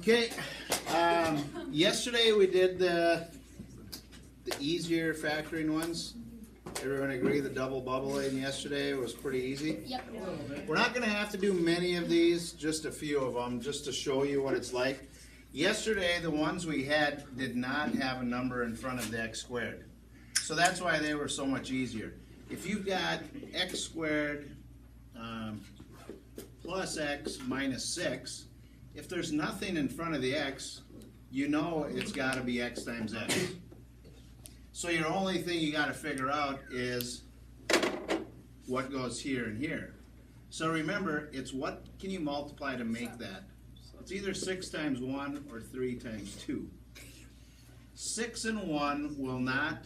Okay, yesterday we did the easier factoring ones. Everyone agree the double bubbling yesterday was pretty easy? Yep. We're not going to have to do many of these, just a few of them, just to show you what it's like. Yesterday, the ones we had did not have a number in front of the x squared. So that's why they were so much easier. If you've got x squared plus x minus 6, if there's nothing in front of the x, you know it's got to be x times x. So your only thing you got to figure out is what goes here and here. So remember, it's what can you multiply to make that? It's either 6 times 1 or 3 times 2. 6 and 1 will not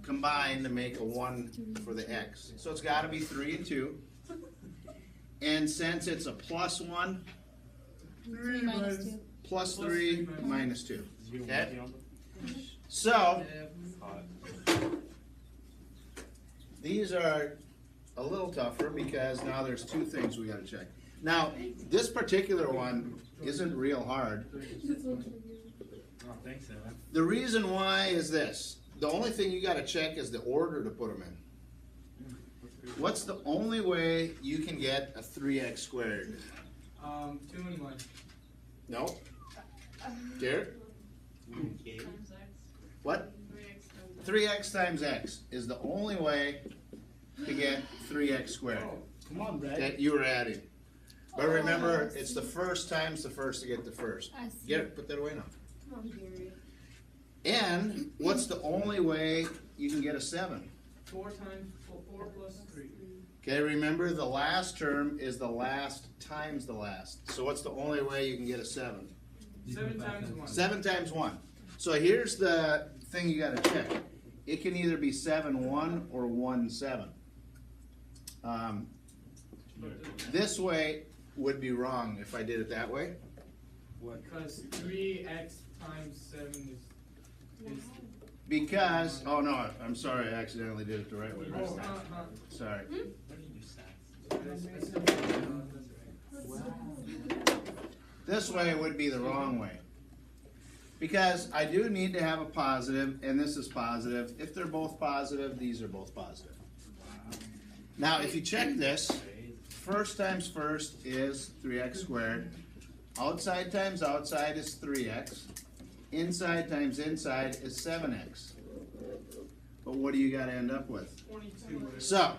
combine to make a 1 for the x. So it's got to be 3 and 2. And since it's a plus 1, 3 minus 2. plus 3 minus 2. Okay? So, these are a little tougher because now there's two things we got to check. Now, this particular one isn't real hard. The reason why is this. The only thing you got to check is the order to put them in. What's the only way you can get a 3x squared? 2 and 1. No? Garrett? What? 3x times x is the only way to get 3x squared. Oh, come on, Brad. That you were adding. But remember, it's the first times the first to get the first. I see. Garrett, put that away now. Come on, Gary. And what's the only way you can get a 7? 4 plus 3. Okay, remember the last term is the last times the last. So what's the only way you can get a 7? 7 times 1. 7 times 1. So here's the thing you got to check. It can either be 7, 1 or 1, 7. This way would be wrong if I did it that way. Because 3x times 7 is Because, oh no, I'm sorry, I accidentally did it the right way. Sorry. This way would be the wrong way. Because I do need to have a positive, and this is positive. If they're both positive, these are both positive. Now, if you check this, first times first is 3x squared. Outside times outside is 3x. Inside times inside is 7x. But what do you got to end up with? 22. So,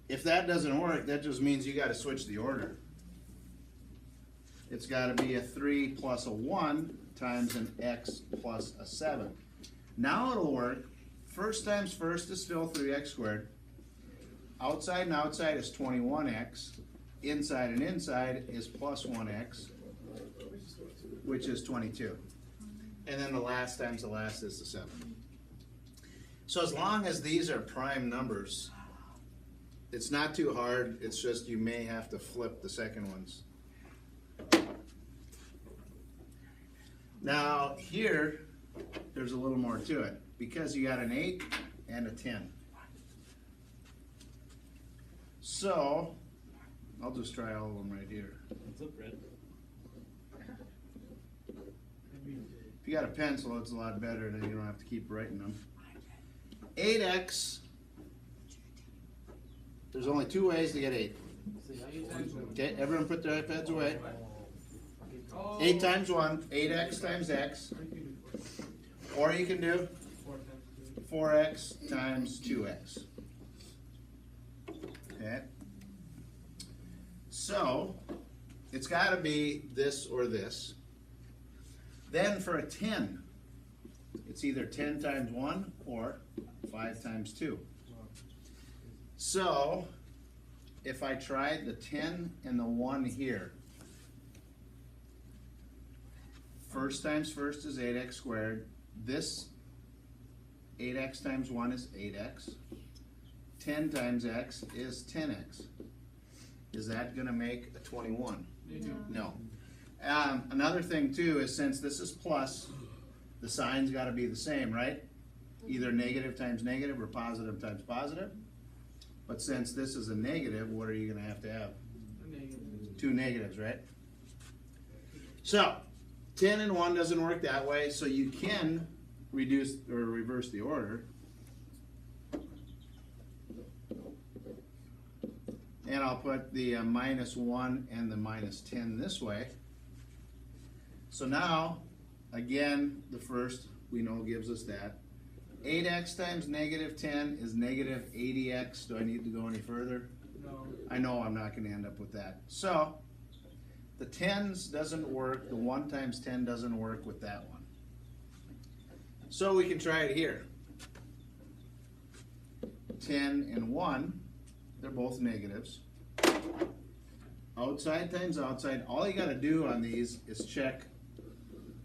if that doesn't work, that just means you got to switch the order. It's got to be a 3 plus a 1 times an x plus a 7. Now it'll work. First times first is still 3x squared. Outside and outside is 21x. Inside and inside is plus 1x, which is 22. And then the last times the last is the 7. So as long as these are prime numbers, it's not too hard. It's just you may have to flip the second ones. Now here, there's a little more to it because you got an 8 and a 10. So, I'll just try all of them right here. What's up, Brett? If you got a pencil, it's a lot better, then you don't have to keep writing them. 8x, there's only 2 ways to get 8. Okay, everyone put their iPads away. 8 times 1, 8x times x. Or you can do 4x times 2x. Okay? So, it's got to be this or this. Then for a 10, it's either 10 times 1 or 5 times 2. So, if I tried the 10 and the 1 here, first times first is 8x squared. This 8x times 1 is 8x. 10 times x is 10x. Is that going to make a 21? No. Another thing too is since this is plus, the sign's got to be the same, right? Either negative times negative or positive times positive. But since this is a negative, what are you going to have? 2 negatives, right? So 10 and 1 doesn't work that way, so you can reduce or reverse the order. And I'll put the -1 and the -10 this way. So now, again, the first we know gives us that. 8x times -10 is -80x. Do I need to go any further? No. I know I'm not going to end up with that. So the 10s doesn't work. The 1 times 10 doesn't work with that one. So we can try it here. 10 and 1, they're both negatives. Outside times outside. All you got to do on these is check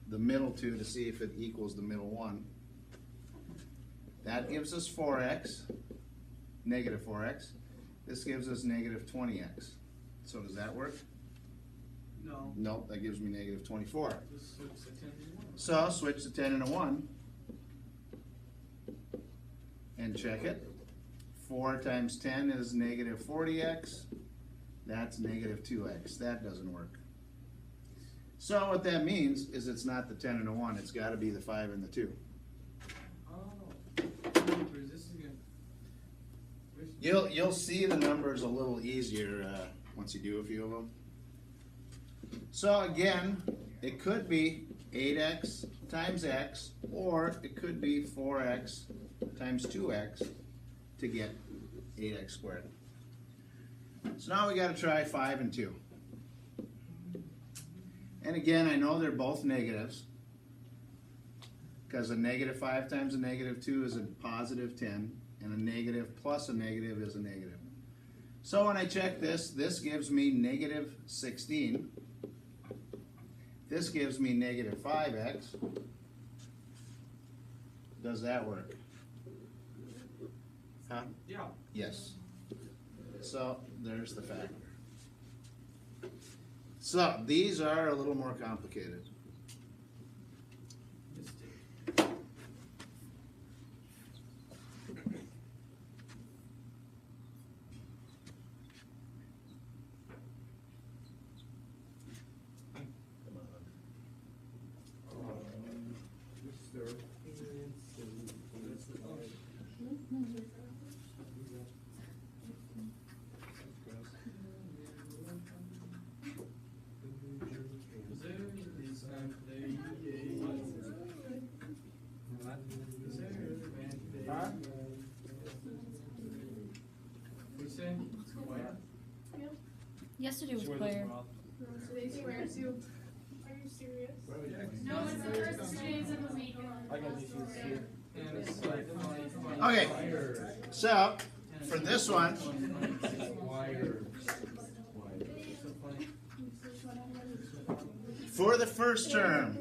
the middle two to see if it equals the middle one. That gives us 4x, negative 4x. This gives us negative 20x. So does that work? No. Nope, that gives me negative 24. Just switch the 10 to 1. So I'll switch the 10 and a 1 and check it. 4 times 10 is negative 40x. That's negative 2x. That doesn't work. So what that means is it's not the 10 and a 1. It's got to be the 5 and the 2. Oh. Numbers, this is good. You'll see the numbers a little easier once you do a few of them. So again, it could be 8x times x, or it could be 4x times 2x to get 8x squared. So now we got to try 5 and 2. And again, I know they're both negatives, because a negative 5 times a negative 2 is a positive 10, and a negative plus a negative is a negative. So when I check this, this gives me negative 16. This gives me negative 5x. Does that work? Huh? Yeah. Yes. So there's the factor. So these are a little more complicated. Mistake. Yesterday was Claire. Today's square too. Are you serious? No, it's the first 2 days of the week. I got these here. And it's like, Okay, so for this one, for the first term,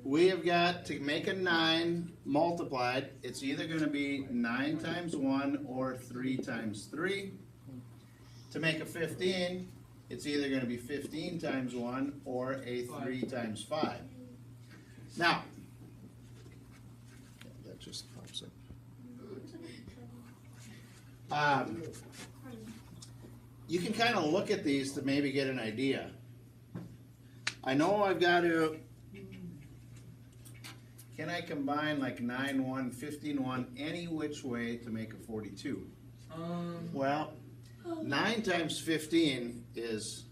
we have got to make a 9 multiplied. It's either going to be 9 times 1 or 3 times 3. To make a 15, it's either going to be 15 times 1 or a 3 times 5. Now, that just pops up. You can kind of look at these to maybe get an idea. I know I've got to, can I combine like 9, 1, 15, 1 any which way to make a 42? Well, 9 times 15 is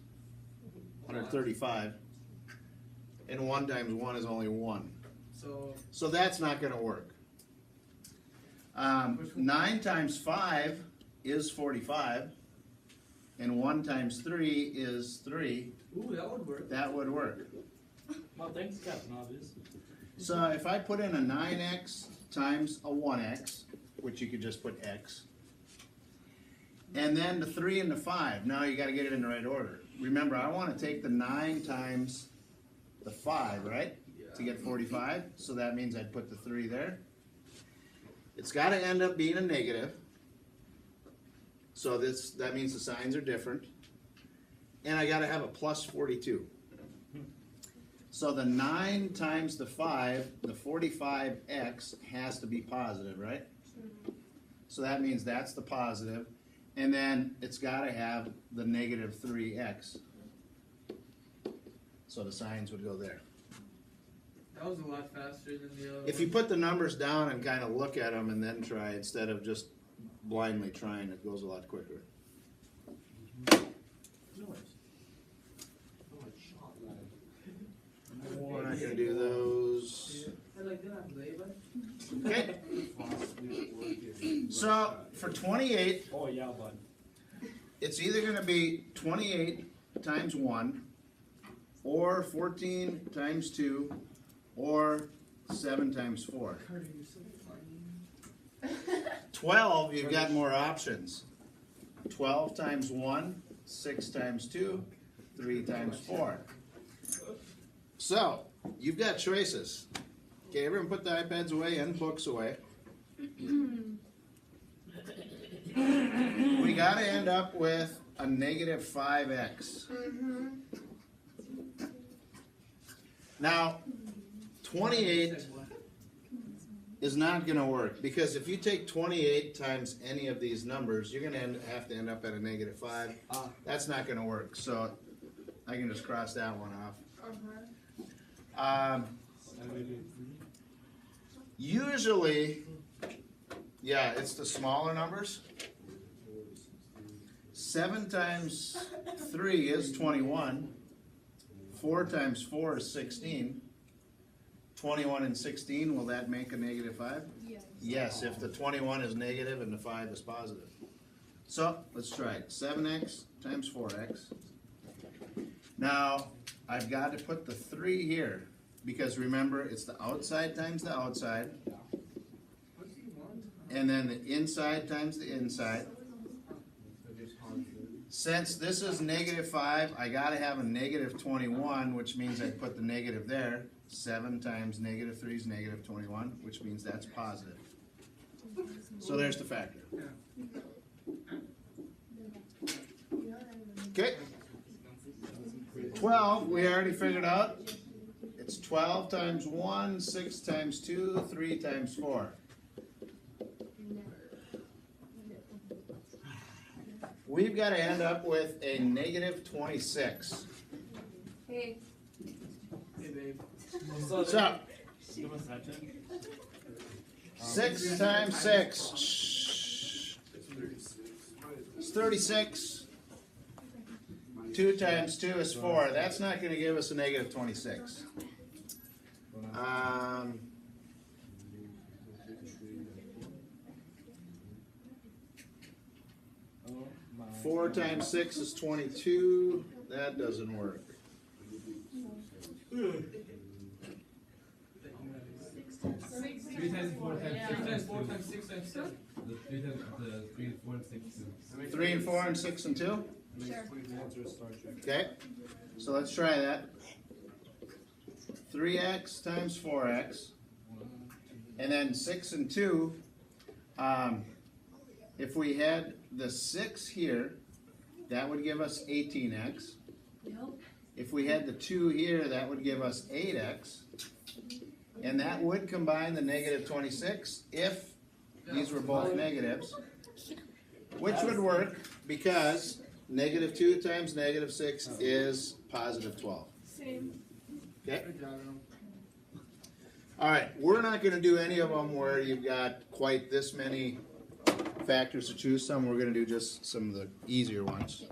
135, and 1 times 1 is only 1. So that's not going to work. 9 times 5 is 45, and 1 times 3 is 3. Ooh, that would work. That would work. Well, thanks, Captain Obvious. So if I put in a 9x times a 1x, which you could just put x, and then the 3 and the 5, now you got to get it in the right order. Remember, I want to take the 9 times the 5, right? Yeah. To get 45, so that means I'd put the 3 there. It's got to end up being a negative. So that means the signs are different. And I got to have a plus 42. So the 9 times the 5, the 45x has to be positive, right? So that means that's the positive. And then it's got to have the negative 3x. So the signs would go there. That was a lot faster than the other If you one. put the numbers down and kind of look at them and then try, instead of just blindly trying, it goes a lot quicker. We're not gonna do those. I like that, Laban. Okay, so for 28, Oh, yeah, bud. it's either gonna be 28 times 1, or 14 times 2, or 7 times 4. Carter, you're so funny. 12, you've got more options. 12 times 1, 6 times 2, 3 times 4. So, you've got choices. Okay, everyone put the iPads away and books away. We gotta end up with a negative 5x. Now, 28 is not gonna work, because if you take 28 times any of these numbers, you're gonna have to end up at a negative 5. That's not gonna work, so I can just cross that one off. Usually, yeah, it's the smaller numbers. 7 times 3 is 21. 4 times 4 is 16. 21 and 16, will that make a negative 5? Yes. Yes, if the 21 is negative and the 5 is positive. So, let's try it. 7x times 4x. Now, I've got to put the 3 here, because remember, it's the outside times the outside, What do you want? and then the inside times the inside. Since this is negative 5, I gotta have a negative 21, which means I put the negative there. 7 times negative 3 is negative 21, which means that's positive. So there's the factor. Okay. 12, we already figured out. It's 12 times 1, 6 times 2, 3 times 4. We've got to end up with a negative 26. Hey, Hey, babe. So, 6 times 6. Shh. It's 36. 2 times 2 is 4. That's not going to give us a negative 26. 4 times 6 is 22. That doesn't work. 3 times 4 times 6 times 4 times 6 times 7. The 3 times, the 3, 4, and 6. 3 and 4 and 6 and 2? sure. Okay, so let's try that. 3x times 4x, and then 6 and 2. If we had the 6 here, that would give us 18x. Nope. If we had the 2 here, that would give us 8x. And that would combine the negative 26 if these were both negatives, which would work because negative 2 times negative 6 is positive 12. Same. Okay? Good job, Earl. All right, we're not going to do any of them where you've got quite this many factors to choose from. We're going to do just some of the easier ones.